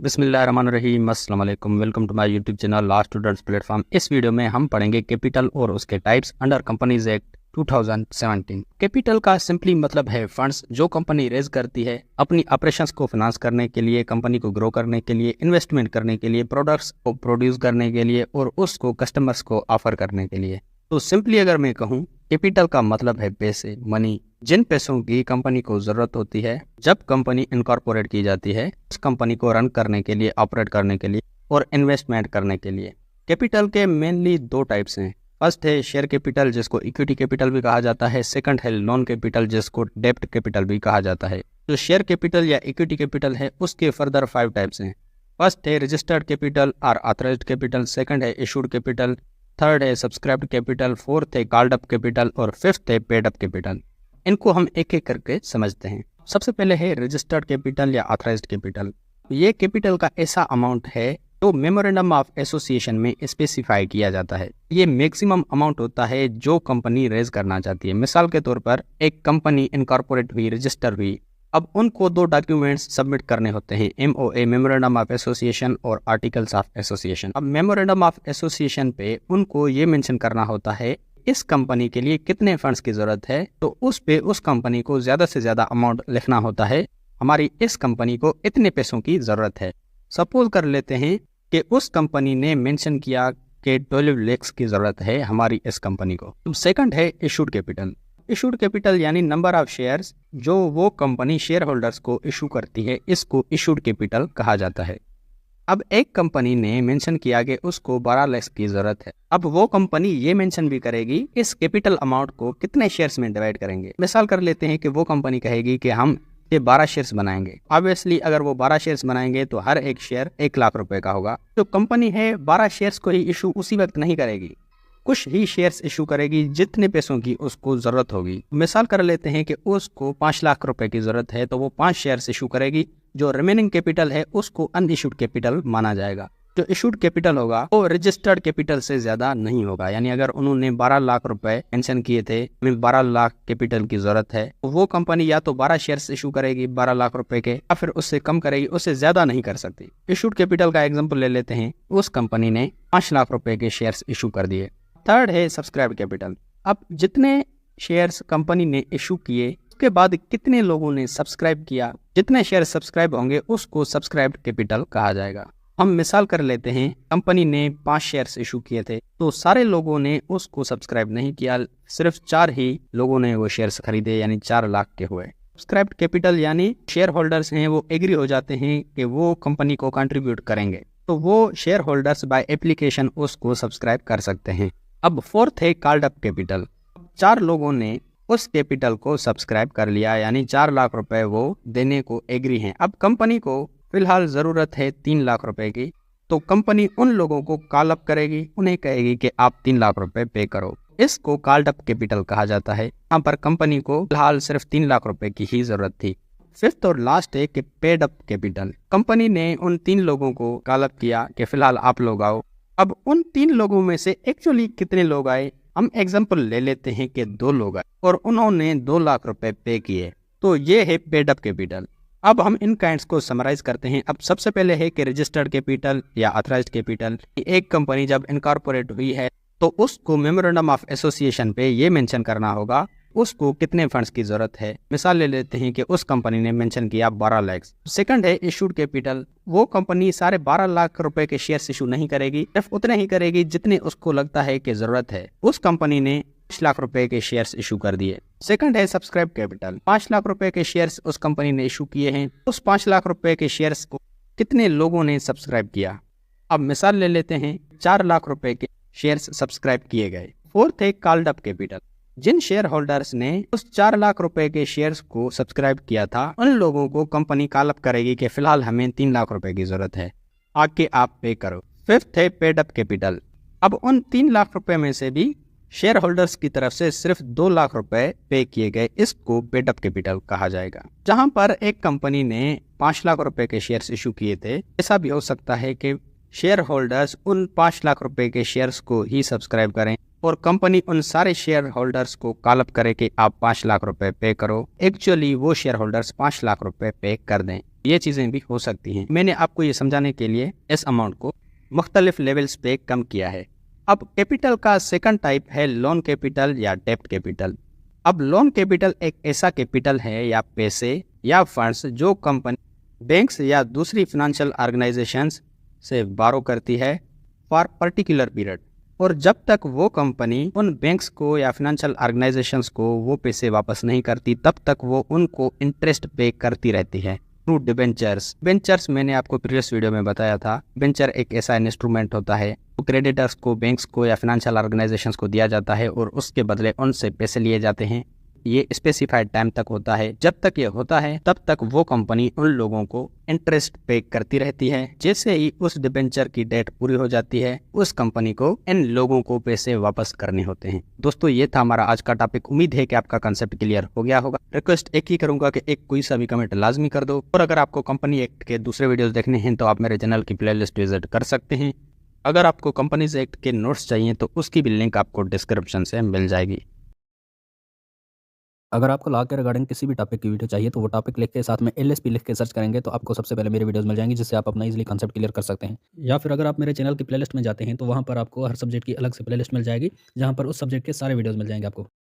बिस्मिल्लाहिर्रहमानिर्रहीम, अस्सलाम वालेकुम। Welcome to my YouTube channel last students platform. इस वीडियो में हम पढ़ेंगे कैपिटल और उसके types under companies act 2017। Capital का सिंपली मतलब है फंड्स जो कंपनी रेज करती है अपनी ऑपरेशंस को फाइनेंस करने के लिए, कंपनी को ग्रो करने के लिए, इन्वेस्टमेंट करने के लिए, प्रोडक्ट्स को प्रोड्यूस करने के लिए और उसको कस्टमर्स को ऑफर करने के लिए। तो सिंपली अगर मैं कहूँ, कैपिटल का मतलब है पैसे, मनी, जिन पैसों की कंपनी को जरूरत होती है जब कंपनी इनकॉर्पोरेट की जाती है उस कंपनी को रन करने के लिए, ऑपरेट करने के लिए और इन्वेस्टमेंट करने के लिए। कैपिटल के मेनली दो टाइप्स हैं। फर्स्ट है शेयर कैपिटल जिसको इक्विटी कैपिटल भी कहा जाता है। सेकंड है नॉन कैपिटल जिसको डेब्ट कैपिटल भी कहा जाता है। जो शेयर कैपिटल या इक्विटी कैपिटल है उसके फर्दर 5 टाइप्स हैं। फर्स्ट है रजिस्टर्ड कैपिटल और ऑथराइज्ड कैपिटल। सेकंड है इशूड कैपिटल। थर्ड है सब्सक्राइब्ड कैपिटल। फोर्थ है कॉल्ड अप कैपिटल और फिफ्थ है पेड अप कैपिटल। इनको हम एक एक करके समझते हैं। सबसे पहले है रजिस्टर्ड कैपिटल या ऑथराइज्ड कैपिटल। ये कैपिटल का ऐसा अमाउंट है जो मेमोरेंडम ऑफ एसोसिएशन में स्पेसिफाई किया जाता है। ये मैक्सिमम अमाउंट होता है जो कंपनी रेज करना चाहती है। मिसाल के तौर पर एक कंपनी इनकॉर्पोरेट हुई, रजिस्टर हुई, अब उनको 2 डॉक्यूमेंट्स सबमिट करने होते हैं, MOA मेमोरेंडम ऑफ एसोसिएशन और आर्टिकल्स ऑफ एसोसिएशन। अब मेमोरेंडम ऑफ एसोसिएशन पे उनको ये मेंशन करना होता है इस कंपनी के लिए कितने फंड्स की जरूरत है, तो उस पे उस कंपनी को ज्यादा से ज्यादा अमाउंट लिखना होता है। हमारी इस कंपनी को इतने पैसों की जरूरत है। सपोज कर लेते हैं कि उस कंपनी ने मेंशन किया कि 12 लाख की जरूरत है हमारी इस कंपनी को। सेकंड है इशूड कैपिटल। इशूड कैपिटल यानी नंबर ऑफ शेयर्स जो वो कंपनी शेयर होल्डर्स को इशू करती है, इसको इशूड कैपिटल कहा जाता है। अब एक कंपनी ने मेंशन किया कि उसको 12 लाख की जरूरत है। अब वो कंपनी ये मेंशन भी करेगी इस कैपिटल अमाउंट को कितने शेयर्स में डिवाइड करेंगे। मिसाल कर लेते हैं कि वो कंपनी कहेगी कि हम ये 12 शेयर्स बनाएंगे। ऑब्वियसली अगर वो 12 शेयर्स बनाएंगे तो हर एक शेयर 1 लाख रुपए का होगा। तो कंपनी है 12 शेयर्स को ही इशू उसी वक्त नहीं करेगी, कुछ ही शेयर्स इशू करेगी जितने पैसों की उसको जरूरत होगी। मिसाल कर लेते हैं कि उसको 5 लाख रुपए की जरूरत है तो वो 5 शेयर्स इशू करेगी। जो रिमेनिंग कैपिटल है उसको अनइशूड कैपिटल माना जाएगा। जो इशूड कैपिटल होगा वो रजिस्टर्ड कैपिटल से ज्यादा नहीं होगा। यानी अगर उन्होंने 12 लाख रुपए मेंशन किए थे, 12 लाख कैपिटल की जरूरत है, तो वो कंपनी या तो 12 शेयर्स इशू करेगी 12 लाख रुपए के, या फिर उससे कम करेगी, उससे ज्यादा नहीं कर सकती। इशूड कैपिटल का एग्जांपल ले लेते हैं। उस कंपनी ने 5 लाख रुपए के शेयर्स इशू कर दिए। थर्ड है सब्सक्राइब कैपिटल। अब जितने शेयर्स कंपनी ने इशू किए उसके बाद कितने लोगों ने सब्सक्राइब किया, जितने शेयर सब्सक्राइब होंगे उसको सब्सक्राइब्ड कैपिटल कहा जाएगा। हम मिसाल कर लेते हैं कंपनी ने 5 शेयर्स इशू किए थे तो सारे लोगों ने उसको सब्सक्राइब नहीं किया, सिर्फ 4 ही लोगों ने वो शेयर्स खरीदे, यानी 4 लाख के हुए। सब्सक्राइब्ड कैपिटल यानी शेयर होल्डर्स हैं वो एग्री हो जाते हैं कि वो कंपनी को कंट्रीब्यूट करेंगे, तो वो शेयर होल्डर्स बाय एप्लीकेशन उसको सब्सक्राइब कर सकते हैं। अब फोर्थ है कॉल्ड अप कैपिटल। 4 लोगों ने उस कैपिटल को सब्सक्राइब कर लिया, यानी 4 लाख रुपए वो देने को एग्री हैं। अब कंपनी को फिलहाल जरूरत है 3 लाख रुपए की, तो कंपनी उन लोगों को कॉल अप करेगी, उन्हें कहेगी कि आप 3 लाख रुपए पे करो। इसको कॉल्ड अप कैपिटल कहा जाता है। यहाँ पर कंपनी को फिलहाल सिर्फ 3 लाख रुपए की ही जरूरत थी। फिफ्थ और लास्ट है कि पेड अप कैपिटल। कंपनी ने उन 3 लोगों को कॉल अप किया कि फिलहाल आप लोग आओ। अब उन 3 लोगों में से एक्चुअली कितने लोग आए, हम एग्जांपल ले लेते हैं कि 2 लोग आए और उन्होंने 2 लाख रुपए पे किए, तो ये है पेड अप कैपिटल। अब हम इन काइंड्स को समराइज करते हैं। अब सबसे पहले है कि रजिस्टर्ड कैपिटल या ऑथराइज्ड कैपिटल। एक कंपनी जब इनकॉर्पोरेट हुई है तो उसको मेमोरेंडम ऑफ एसोसिएशन पे ये मेंशन करना होगा उसको कितने फंड्स की जरूरत है। मिसाल ले लेते हैं कि उस कंपनी ने मेंशन किया 12 लाख। सेकंड है इशूड कैपिटल। वो कंपनी सारे 12 लाख रुपए के शेयर्स इशू नहीं करेगी, सिर्फ उतने ही करेगी जितने उसको लगता है कि जरूरत है। उस कंपनी ने 5 लाख रुपए के शेयर्स इशू कर दिए। सेकंड है सब्सक्राइब कैपिटल। 5 लाख रुपए के शेयर्स उस कंपनी ने इशू किए हैं, उस 5 लाख रुपए के शेयर्स को कितने लोगों ने सब्सक्राइब किया। अब मिसाल ले लेते हैं 4 लाख रुपए के शेयर्स सब्सक्राइब किए गए। फोर्थ है कॉल्ड अप कैपिटल। जिन शेयर होल्डर्स ने उस 4 लाख रुपए के शेयर्स को सब्सक्राइब किया था उन लोगों को कंपनी कॉल अप करेगी कि फिलहाल हमें 3 लाख रुपए की जरूरत है, आके आप पे करो। फिफ्थ है पेड अप कैपिटल। अब उन 3 लाख रुपए में से भी शेयर होल्डर्स की तरफ से सिर्फ 2 लाख रुपए पे किए गए, इसको पेड अप कैपिटल कहा जाएगा। जहां पर एक कंपनी ने 5 लाख रुपए के शेयर्स इशू किए थे, ऐसा भी हो सकता है कि शेयर होल्डर्स उन 5 लाख रुपए के शेयर्स को ही सब्सक्राइब करें और कंपनी उन सारे शेयर होल्डर्स को कॉल अप करे कि आप 5 लाख रुपए पे करो। एक्चुअली वो शेयर होल्डर्स 5 लाख रुपए पे कर दें। ये चीज़ें भी हो सकती हैं। मैंने आपको ये समझाने के लिए इस अमाउंट को मुख्तलिफ लेवल्स पे कम किया है। अब कैपिटल का सेकंड टाइप है लोन कैपिटल या डेब्ट कैपिटल। अब लोन कैपिटल एक ऐसा कैपिटल है या पैसे या फंड्स जो कंपनी बैंक्स या दूसरी फाइनेंशियल ऑर्गेनाइजेशंस से बारो करती है फॉर पर्टिकुलर पीरियड, और जब तक वो कंपनी उन बैंक्स को या फाइनेंशियल ऑर्गेनाइजेशंस को वो पैसे वापस नहीं करती तब तक वो उनको इंटरेस्ट पे करती रहती है थ्रू डिबेंचर्स। डिबेंचर्स मैंने आपको प्रीवियस वीडियो में बताया था। डिबेंचर एक ऐसा इंस्ट्रूमेंट होता है जो क्रेडिटर्स को, बैंक्स को या फाइनेंशियल ऑर्गेनाइजेशंस को दिया जाता है और उसके बदले उनसे पैसे लिए जाते हैं। ये स्पेसिफाइड टाइम तक होता है। जब तक ये होता है तब तक वो कंपनी उन लोगों को इंटरेस्ट पे करती रहती है। जैसे ही उस डिबेंचर की डेट पूरी हो जाती है उस कंपनी को इन लोगों को पैसे वापस करने होते हैं। दोस्तों, ये था हमारा आज का टॉपिक। उम्मीद है कि आपका कंसेप्ट क्लियर हो गया होगा। रिक्वेस्ट एक ही करूंगा कि एक कोई सा भी कमेंट लाजमी कर दो, और अगर आपको कंपनी एक्ट के दूसरे वीडियोस देखने हैं तो आप मेरे चैनल की प्लेलिस्ट विजिट कर सकते हैं। अगर आपको कंपनीज एक्ट के नोट्स चाहिए तो उसकी भी लिंक आपको डिस्क्रिप्शन से मिल जाएगी। अगर आपको लॉ के रिगार्डिंग किसी भी टॉपिक की वीडियो चाहिए तो वो टॉपिक लिख के साथ में एलएसपी लिख के सर्च करेंगे तो आपको सबसे पहले मेरी वीडियोस मिल जाएंगी, जिससे आप अपना इजीली कंसेप्ट क्लियर कर सकते हैं। या फिर अगर आप मेरे चैनल की प्लेलिस्ट में जाते हैं तो वहाँ पर आपको हर सब्जेक्ट की अलग से प्लेलिस्ट मिल जाएगी, जहाँ पर उस सब्जेक्ट के सारे वीडियोस मिल जाएंगे आपको।